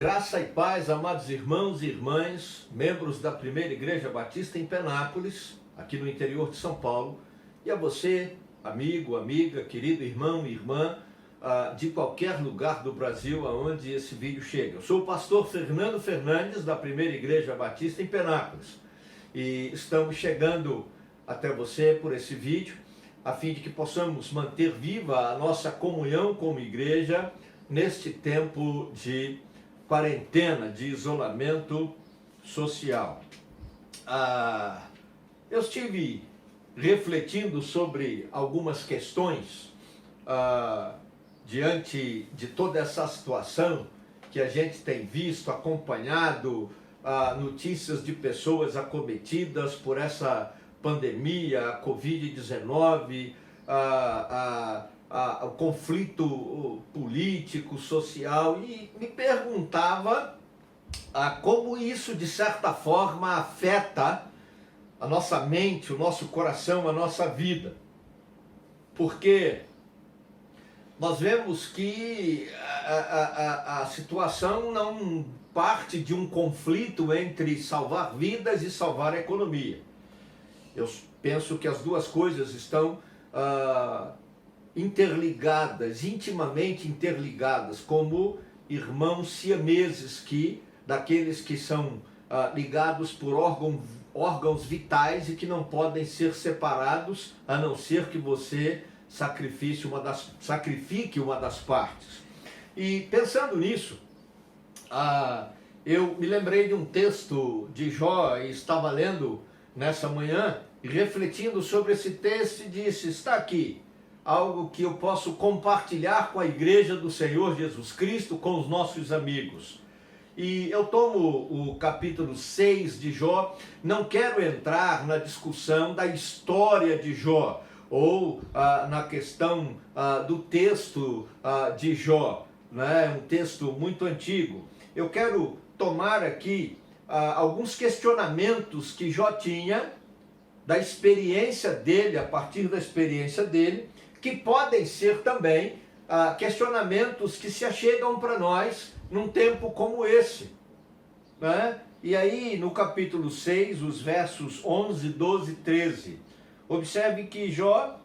Graça e paz, amados irmãos e irmãs, membros da Primeira Igreja Batista em Penápolis, aqui no interior de São Paulo, e a você, amigo, amiga, querido irmão e irmã, de qualquer lugar do Brasil aonde esse vídeo chega. Eu sou o pastor Fernando Fernandes, da Primeira Igreja Batista em Penápolis, e estamos chegando até você por esse vídeo, a fim de que possamos manter viva a nossa comunhão como igreja neste tempo de quarentena, de isolamento social. Eu estive refletindo sobre algumas questões diante de toda essa situação que a gente tem visto, acompanhado, notícias de pessoas acometidas por essa pandemia, a Covid-19, o conflito político, social, e me perguntava como isso, de certa forma, afeta a nossa mente, o nosso coração, a nossa vida. Porque nós vemos que a situação não parte de um conflito entre salvar vidas e salvar a economia. Eu penso que as duas coisas estão interligadas, intimamente interligadas, como irmãos siameses, daqueles que são ligados por órgãos vitais e que não podem ser separados, a não ser que você sacrifique uma das partes. E pensando nisso, eu me lembrei de um texto de Jó, e estava lendo nessa manhã, e refletindo sobre esse texto, e disse: está aqui algo que eu posso compartilhar com a igreja do Senhor Jesus Cristo, com os nossos amigos. E eu tomo o capítulo 6 de Jó. Não quero entrar na discussão da história de Jó, ou na questão do texto de Jó, né? Um texto muito antigo. Eu quero tomar aqui alguns questionamentos que Jó tinha, da experiência dele, a partir da experiência dele, que podem ser também questionamentos que se achegam para nós num tempo como esse, né? E aí, no capítulo 6, os versos 11, 12 e 13, observe que Jó,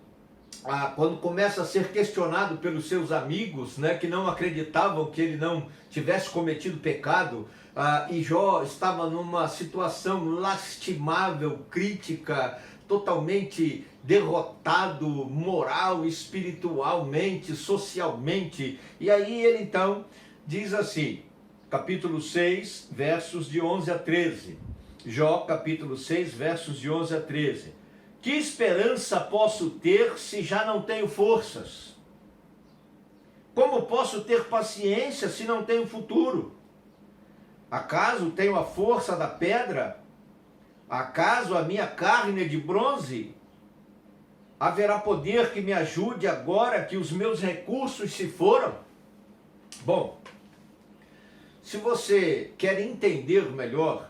quando começa a ser questionado pelos seus amigos, né, que não acreditavam que ele não tivesse cometido pecado, e Jó estava numa situação lastimável, crítica, totalmente derrotado, moral, espiritualmente, socialmente. E aí ele então diz assim, capítulo 6, versos de 11 a 13. Jó, capítulo 6, versos de 11 a 13. Que esperança posso ter se já não tenho forças? Como posso ter paciência se não tenho futuro? Acaso tenho a força da pedra? Acaso a minha carne é de bronze? Haverá poder que me ajude agora que os meus recursos se foram? Bom, se você quer entender melhor,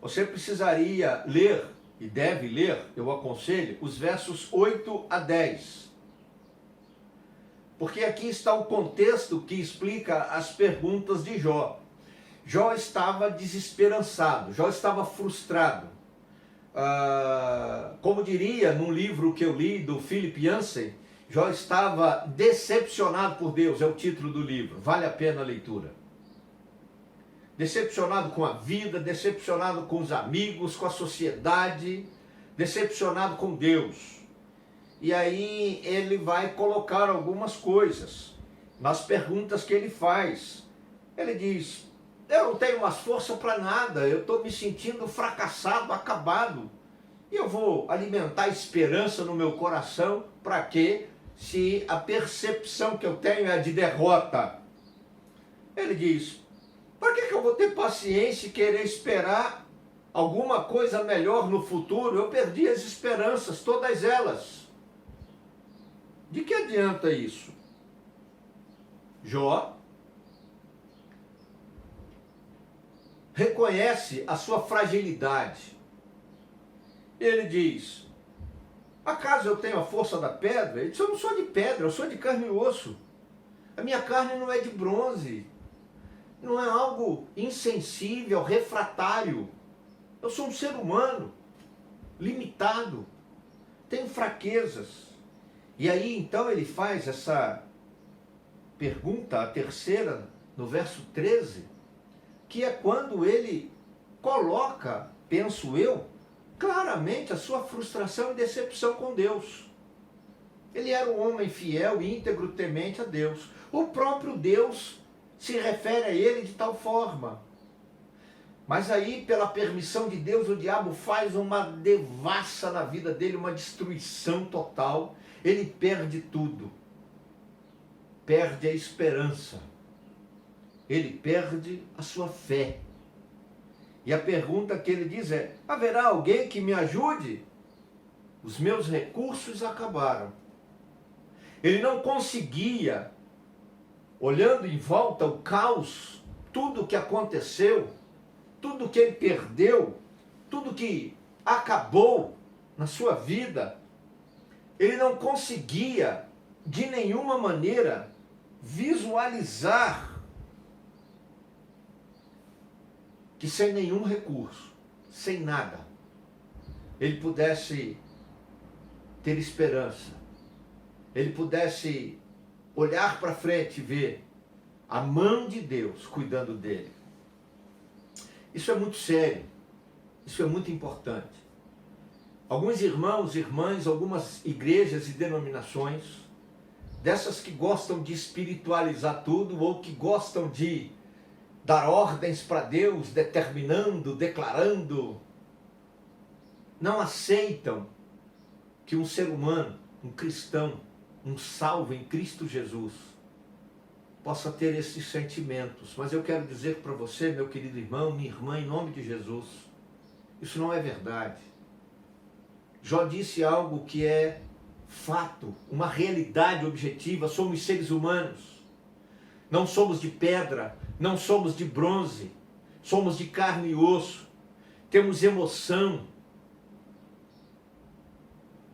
você precisaria ler, e deve ler, eu aconselho, os versos 8 a 10. Porque aqui está o contexto que explica as perguntas de Jó. Jó estava desesperançado, Jó estava frustrado. Como diria num livro que eu li do Philip Yancey, Jó estava decepcionado por Deus, é o título do livro, vale a pena a leitura. Decepcionado com a vida, decepcionado com os amigos, com a sociedade, decepcionado com Deus. E aí ele vai colocar algumas coisas nas perguntas que ele faz. Ele diz: eu não tenho mais força para nada, eu estou me sentindo fracassado, acabado. E eu vou alimentar esperança no meu coração para quê? Se a percepção que eu tenho é de derrota. Ele diz: para que eu vou ter paciência e querer esperar alguma coisa melhor no futuro? Eu perdi as esperanças, todas elas. De que adianta isso? Jó reconhece a sua fragilidade. Ele diz: acaso eu tenho a força da pedra? Ele diz: eu não sou de pedra, eu sou de carne e osso. A minha carne não é de bronze. não é algo insensível, refratário. Eu sou um ser humano, limitado, tenho fraquezas. E aí então ele faz essa pergunta, a terceira, no verso 13, que é quando ele coloca, penso eu, claramente a sua frustração e decepção com Deus. Ele era um homem fiel, íntegro, temente a Deus. O próprio Deus se refere a ele de tal forma. Mas aí, pela permissão de Deus, o diabo faz uma devassa na vida dele, uma destruição total. Ele perde tudo. Perde a esperança. Ele perde a sua fé. E a pergunta que ele diz é: haverá alguém que me ajude? Os meus recursos acabaram. Ele não conseguia, olhando em volta o caos, tudo o que aconteceu, tudo que ele perdeu, tudo que acabou na sua vida, ele não conseguia de nenhuma maneira visualizar que sem nenhum recurso, sem nada, ele pudesse ter esperança, ele pudesse olhar para frente e ver a mão de Deus cuidando dele. Isso é muito sério, isso é muito importante. Alguns irmãos, irmãs, algumas igrejas e denominações, dessas que gostam de espiritualizar tudo ou que gostam de dar ordens para Deus, determinando, declarando, não aceitam que um ser humano, um cristão, um salvo em Cristo Jesus, possa ter esses sentimentos. Mas eu quero dizer para você, meu querido irmão, minha irmã, em nome de Jesus, isso não é verdade. Jó disse algo que é fato, uma realidade objetiva. Somos seres humanos, não somos de pedra, não somos de bronze, somos de carne e osso, temos emoção,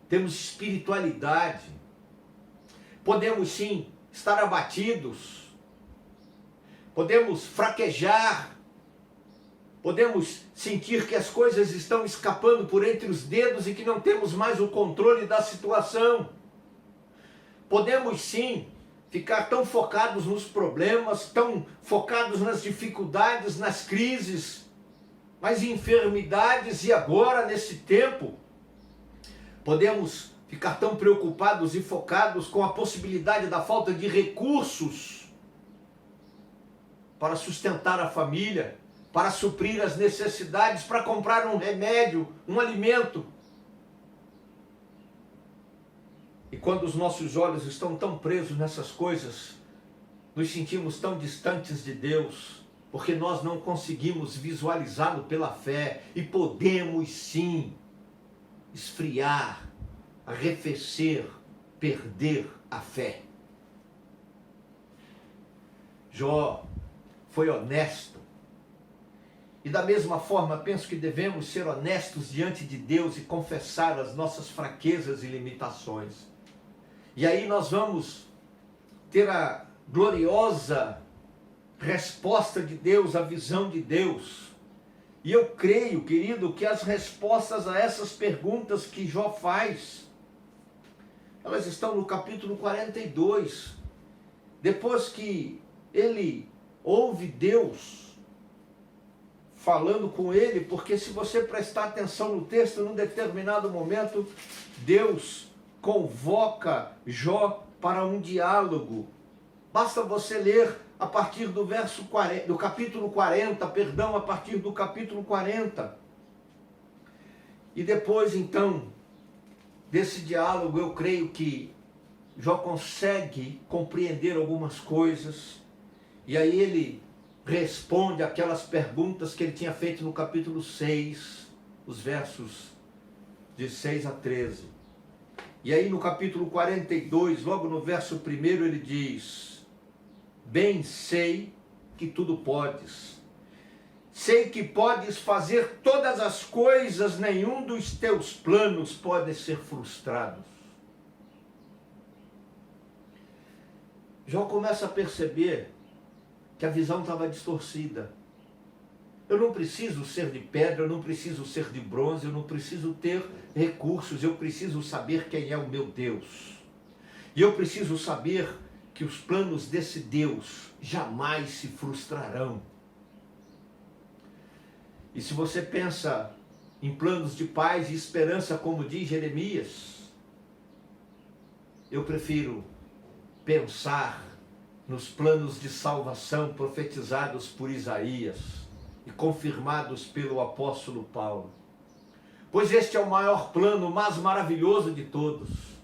temos espiritualidade, podemos sim estar abatidos, podemos fraquejar, podemos sentir que as coisas estão escapando por entre os dedos e que não temos mais o controle da situação. Podemos sim ficar tão focados nos problemas, tão focados nas dificuldades, nas crises, nas enfermidades, e agora, nesse tempo, podemos ficar tão preocupados e focados com a possibilidade da falta de recursos para sustentar a família, para suprir as necessidades, para comprar um remédio, um alimento. E quando os nossos olhos estão tão presos nessas coisas, nos sentimos tão distantes de Deus, porque nós não conseguimos visualizá-lo pela fé, e podemos sim esfriar, arrefecer, perder a fé. Jó foi honesto. E da mesma forma, penso que devemos ser honestos diante de Deus e confessar as nossas fraquezas e limitações. E aí nós vamos ter a gloriosa resposta de Deus, a visão de Deus. E eu creio, querido, que as respostas a essas perguntas que Jó faz, elas estão no capítulo 42. Depois que ele ouve Deus falando com ele, porque se você prestar atenção no texto, num determinado momento, Deus convoca Jó para um diálogo. Basta você ler a partir do verso 40, do capítulo 40, a partir do capítulo 40. E depois, então, desse diálogo, eu creio que Jó consegue compreender algumas coisas, e aí ele responde aquelas perguntas que ele tinha feito no capítulo 6, os versos de 6 a 13. E aí no capítulo 42, logo no verso 1, ele diz: bem sei que tudo podes, sei que podes fazer todas as coisas, nenhum dos teus planos pode ser frustrado. Jó começa a perceber que a visão estava distorcida. Eu não preciso ser de pedra, eu não preciso ser de bronze, eu não preciso ter recursos, eu preciso saber quem é o meu Deus. E eu preciso saber que os planos desse Deus jamais se frustrarão. E se você pensa em planos de paz e esperança, como diz Jeremias, eu prefiro pensar nos planos de salvação profetizados por Isaías e confirmados pelo apóstolo Paulo. Pois este é o maior plano, o mais maravilhoso de todos.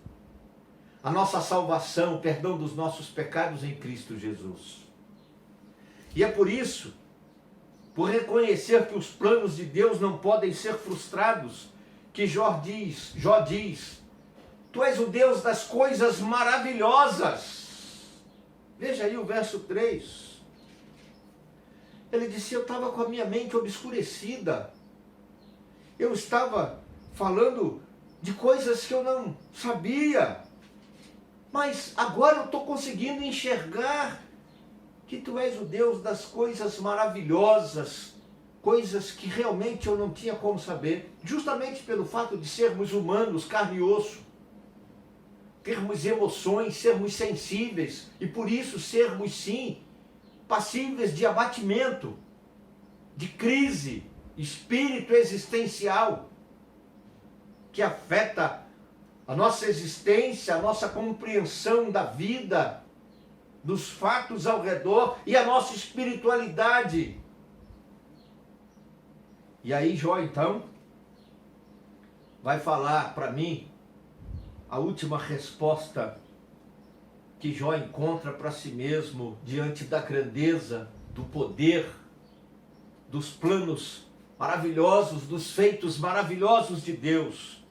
A nossa salvação, o perdão dos nossos pecados em Cristo Jesus. E é por isso, por reconhecer que os planos de Deus não podem ser frustrados, que Jó diz, tu és o Deus das coisas maravilhosas. Veja aí o verso 3. Ele disse, eu estava com a minha mente obscurecida. Eu estava falando de coisas que eu não sabia. Mas agora eu estou conseguindo enxergar que tu és o Deus das coisas maravilhosas, coisas que realmente eu não tinha como saber, justamente pelo fato de sermos humanos, carne e osso, termos emoções, sermos sensíveis e por isso sermos sim passíveis de abatimento, de crise, espírito existencial que afeta a nossa existência, a nossa compreensão da vida, dos fatos ao redor e a nossa espiritualidade. E aí Jó então vai falar para mim a última resposta que Jó encontra para si mesmo diante da grandeza, do poder, dos planos maravilhosos, dos feitos maravilhosos de Deus.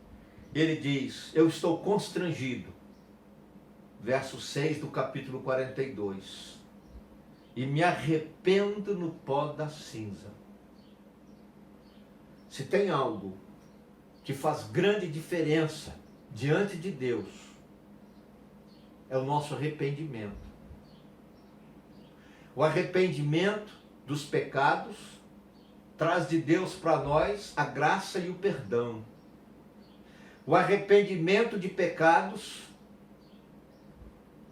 Ele diz, eu estou constrangido. Verso 6 do capítulo 42. E me arrependo no pó da cinza. Se tem algo que faz grande diferença diante de Deus, é o nosso arrependimento. O arrependimento dos pecados traz de Deus para nós a graça e o perdão. O arrependimento de pecados,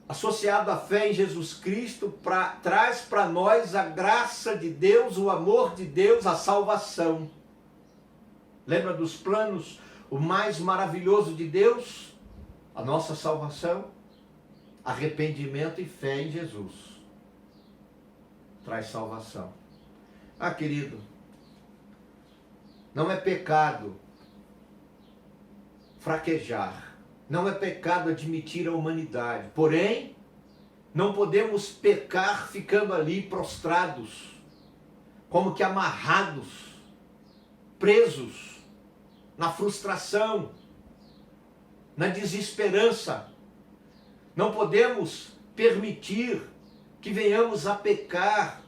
associado à fé em Jesus Cristo, traz para nós a graça de Deus, o amor de Deus, a salvação. Lembra dos planos, o mais maravilhoso de Deus? A nossa salvação, arrependimento e fé em Jesus. Traz salvação. Ah, querido, não é pecado fraquejar. Não é pecado admitir a humanidade. Porém, não podemos pecar ficando ali prostrados, como que amarrados, presos na frustração, na desesperança. Não podemos permitir que venhamos a pecar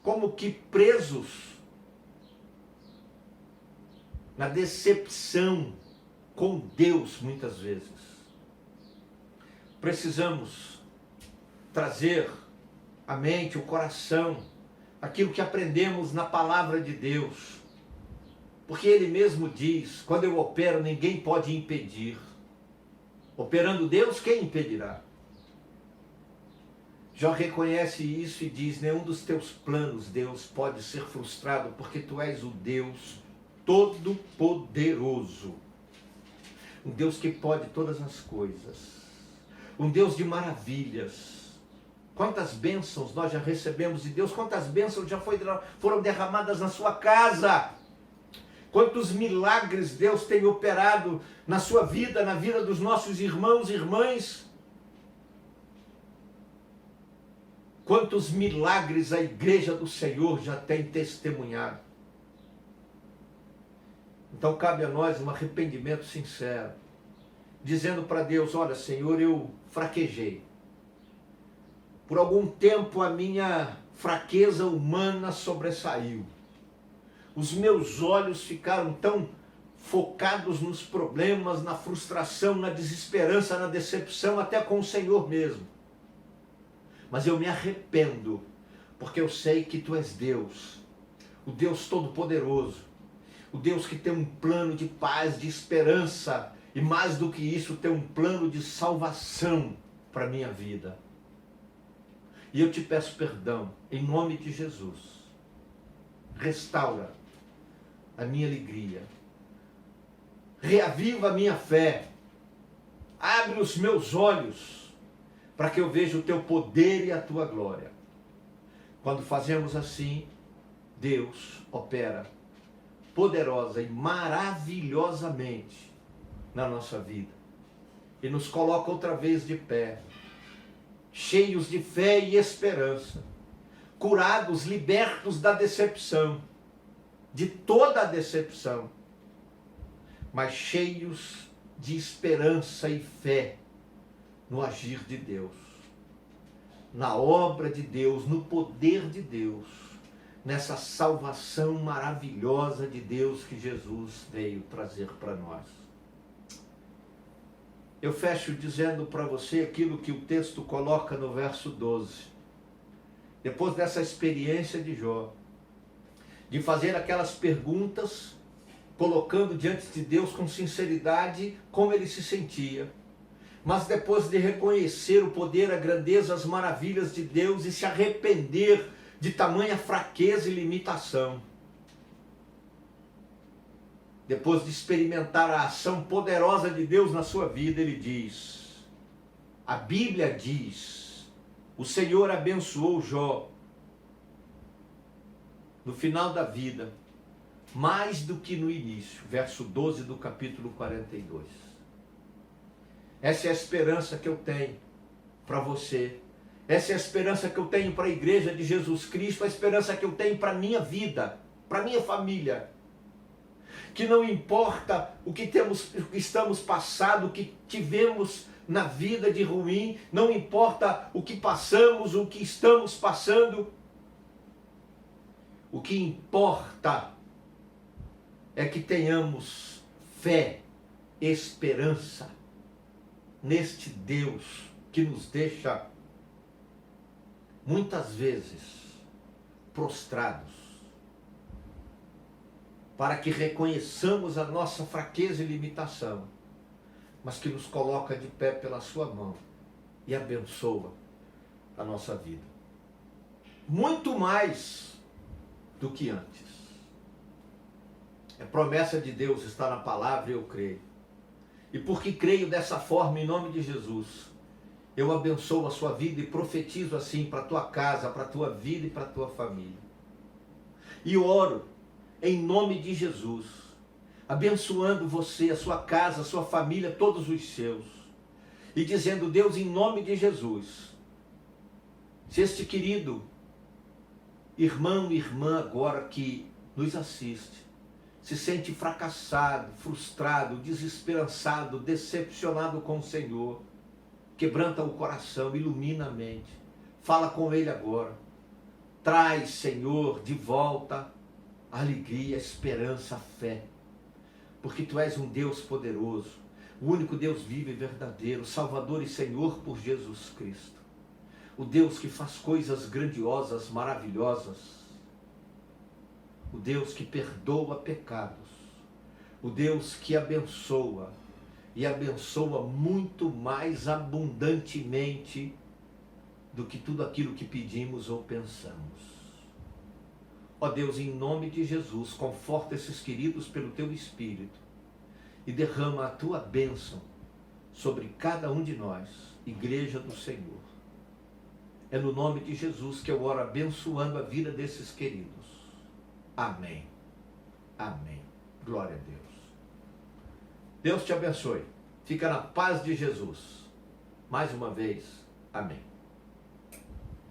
como que presos na decepção com Deus muitas vezes. Precisamos trazer à mente, o coração, aquilo que aprendemos na palavra de Deus. Porque Ele mesmo diz, quando eu opero, ninguém pode impedir. Operando Deus, quem impedirá? Jó reconhece isso e diz, nenhum dos teus planos, Deus, pode ser frustrado, porque tu és o Deus Todo-Poderoso. Um Deus que pode todas as coisas. Um Deus de maravilhas. Quantas bênçãos nós já recebemos de Deus. Quantas bênçãos já foram derramadas na sua casa. Quantos milagres Deus tem operado na sua vida, na vida dos nossos irmãos e irmãs. Quantos milagres a igreja do Senhor já tem testemunhado. Então cabe a nós um arrependimento sincero, dizendo para Deus, olha Senhor, eu fraquejei. Por algum tempo a minha fraqueza humana sobressaiu. Os meus olhos ficaram tão focados nos problemas, na frustração, na desesperança, na decepção, até com o Senhor mesmo. Mas eu me arrependo, porque eu sei que tu és Deus, o Deus Todo-Poderoso, o Deus que tem um plano de paz, de esperança, e mais do que isso, tem um plano de salvação para a minha vida. E eu te peço perdão, em nome de Jesus. Restaura a minha alegria, reaviva a minha fé, abre os meus olhos, para que eu veja o teu poder e a tua glória. Quando fazemos assim, Deus opera poderosa e maravilhosamente na nossa vida e nos coloca outra vez de pé, cheios de fé e esperança, curados, libertos da decepção, de toda a decepção, mas cheios de esperança e fé no agir de Deus, na obra de Deus, no poder de Deus, nessa salvação maravilhosa de Deus que Jesus veio trazer para nós. Eu fecho dizendo para você aquilo que o texto coloca no verso 12. Depois dessa experiência de Jó, de fazer aquelas perguntas, colocando diante de Deus com sinceridade como ele se sentia, mas depois de reconhecer o poder, a grandeza, as maravilhas de Deus e se arrepender de tamanha fraqueza e limitação, depois de experimentar a ação poderosa de Deus na sua vida, ele diz, a Bíblia diz, o Senhor abençoou Jó no final da vida, mais do que no início, verso 12 do capítulo 42. Essa é a esperança que eu tenho para você. Essa é a esperança que eu tenho para a igreja de Jesus Cristo, a esperança que eu tenho para a minha vida, para a minha família. Que não importa o que estamos passando, o que tivemos na vida de ruim, não importa o que passamos, o que estamos passando, o que importa é que tenhamos fé, esperança neste Deus que nos deixa muitas vezes prostrados, para que reconheçamos a nossa fraqueza e limitação, mas que nos coloca de pé pela sua mão e abençoa a nossa vida. Muito mais do que antes. A promessa de Deus está na palavra e eu creio. E porque creio dessa forma, em nome de Jesus, eu abençoo a sua vida e profetizo assim para a tua casa, para a tua vida e para a tua família. E oro em nome de Jesus, abençoando você, a sua casa, a sua família, todos os seus. E dizendo, Deus, em nome de Jesus, se este querido irmão e irmã agora que nos assiste, se sente fracassado, frustrado, desesperançado, decepcionado com o Senhor, quebranta o coração, ilumina a mente, fala com Ele agora, traz, Senhor, de volta a alegria, a esperança, a fé, porque Tu és um Deus poderoso, o único Deus vivo e verdadeiro, Salvador e Senhor por Jesus Cristo, o Deus que faz coisas grandiosas, maravilhosas, o Deus que perdoa pecados, o Deus que abençoa, e abençoa muito mais abundantemente do que tudo aquilo que pedimos ou pensamos. Ó Deus, em nome de Jesus, conforta esses queridos pelo Teu Espírito e derrama a Tua bênção sobre cada um de nós, Igreja do Senhor. É no nome de Jesus que eu oro abençoando a vida desses queridos. Amém. Amém. Glória a Deus. Deus te abençoe. Fica na paz de Jesus. Mais uma vez, amém.